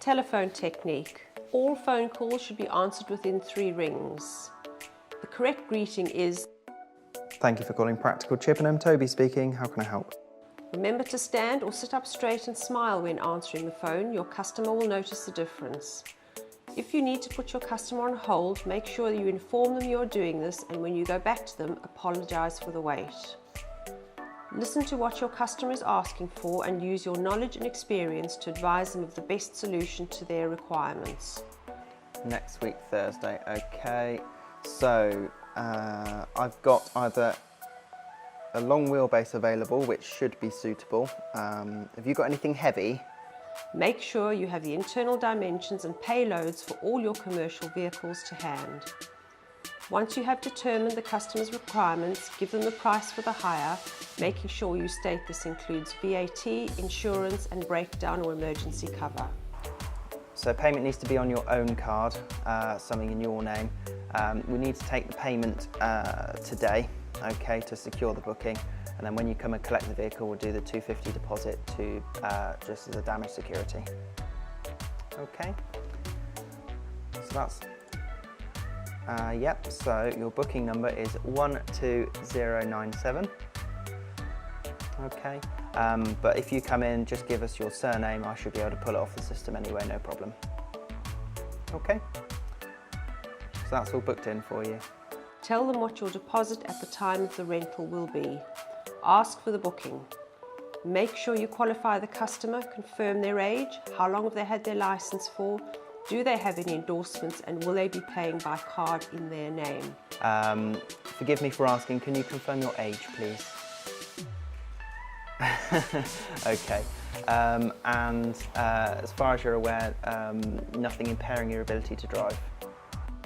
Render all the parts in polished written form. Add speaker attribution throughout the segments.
Speaker 1: Telephone technique. All phone calls should be answered within 3 rings. The correct greeting is,
Speaker 2: "Thank you for calling Practical Chippenham. Toby speaking. How can I help?"
Speaker 1: remember to stand or sit up straight and smile when answering the phone. Your customer will notice the difference. If you need to put your customer on hold, make sure you inform them you're doing this, and when you go back to them, apologise for the wait. Listen to what your customer is asking for and use your knowledge and experience to advise them of the best solution to their requirements.
Speaker 2: Next week, Thursday. Okay, so I've got either a long wheelbase available, which should be suitable. Have you got anything heavy?
Speaker 1: Make sure you have the internal dimensions and payloads for all your commercial vehicles to hand. Once you have determined the customer's requirements, give them the price for the hire, making sure you state this includes VAT, insurance and breakdown or emergency cover.
Speaker 2: So payment needs to be on your own card, something in your name. We need to take the payment today, okay, to secure the booking. And then when you come and collect the vehicle, we'll do the £250 deposit to just as a damage security. Okay, so that's, yep, so your booking number is 12097. Okay, but if you come in, just give us your surname. I should be able to pull it off the system anyway, no problem. Okay, so that's all booked in for you.
Speaker 1: Tell them what your deposit at the time of the rental will be. Ask for the booking. Make sure you qualify the customer, confirm their age, how long have they had their licence for, do they have any endorsements, and will they be paying by card in their name?
Speaker 2: Forgive me for asking, can you confirm your age, please? Okay, and as far as you're aware, nothing impairing your ability to drive?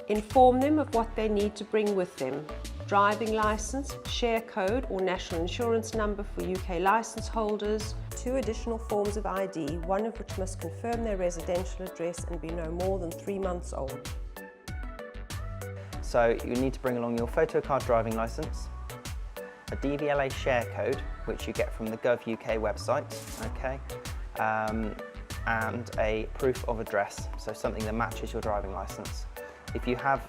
Speaker 1: Inform them of what they need to bring with them. Driving licence, share code or national insurance number for UK licence holders, 2 additional forms of ID, one of which must confirm their residential address and be no more than 3 months old.
Speaker 2: So you need to bring along your photocard driving licence, a DVLA share code, which you get from the Gov UK website, okay, and a proof of address, so something that matches your driving licence. If you have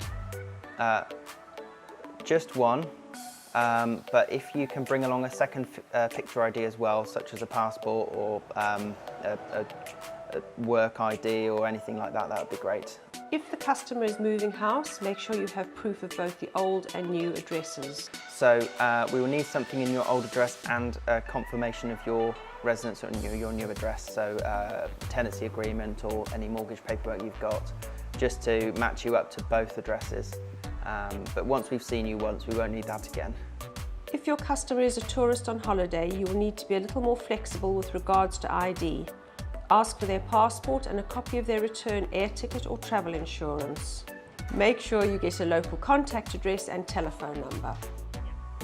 Speaker 2: just one, but if you can bring along a second picture ID as well, such as a passport or a work ID or anything like that, that would be great.
Speaker 1: If the customer is moving house, make sure you have proof of both the old and new addresses.
Speaker 2: So we will need something in your old address and a confirmation of your residence or your new address, so tenancy agreement or any mortgage paperwork you've got, just to match you up to both addresses. But once we've seen you once, we won't need that again.
Speaker 1: If your customer is a tourist on holiday, you will need to be a little more flexible with regards to ID. Ask for their passport and a copy of their return air ticket or travel insurance. Make sure you get a local contact address and telephone number.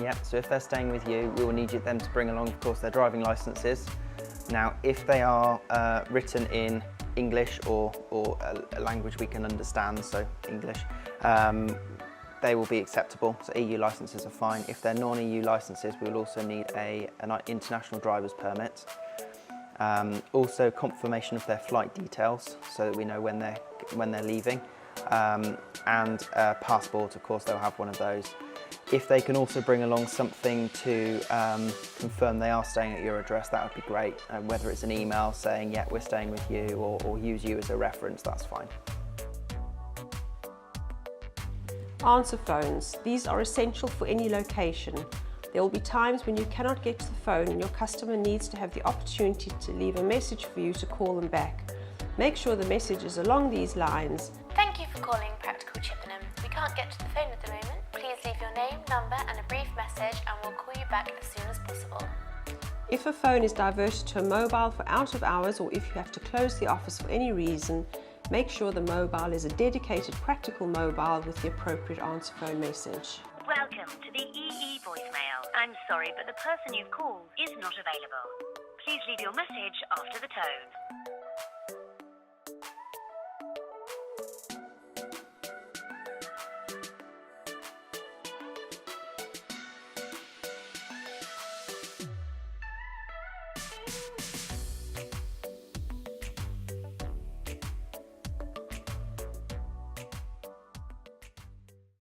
Speaker 2: Yeah, so if they're staying with you, we will need them to bring along, of course, their driving licences. Now, if they are written in English or a language we can understand, so English, they will be acceptable, so EU licences are fine. If they're non-EU licences, we will also need an international driver's permit. Also confirmation of their flight details, so that we know when they're leaving, and a passport, of course, they'll have one of those. If they can also bring along something to confirm they are staying at your address, that would be great. Whether it's an email saying, yeah, we're staying with you, or use you as a reference, that's fine.
Speaker 1: Answer phones. These are essential for any location. There will be times when you cannot get to the phone and your customer needs to have the opportunity to leave a message for you to call them back. Make sure the message is along these lines.
Speaker 3: Thank you for calling Practical Chippenham. We can't get to the phone at the moment. Please leave your name, number and a brief message and we'll call you back as soon as possible.
Speaker 1: If a phone is diverted to a mobile for out of hours, or if you have to close the office for any reason, make sure the mobile is a dedicated Practical mobile with the appropriate answer phone message.
Speaker 4: Welcome to the EE voicemail. I'm sorry, but the person you've called is not available. Please leave your message after the tone.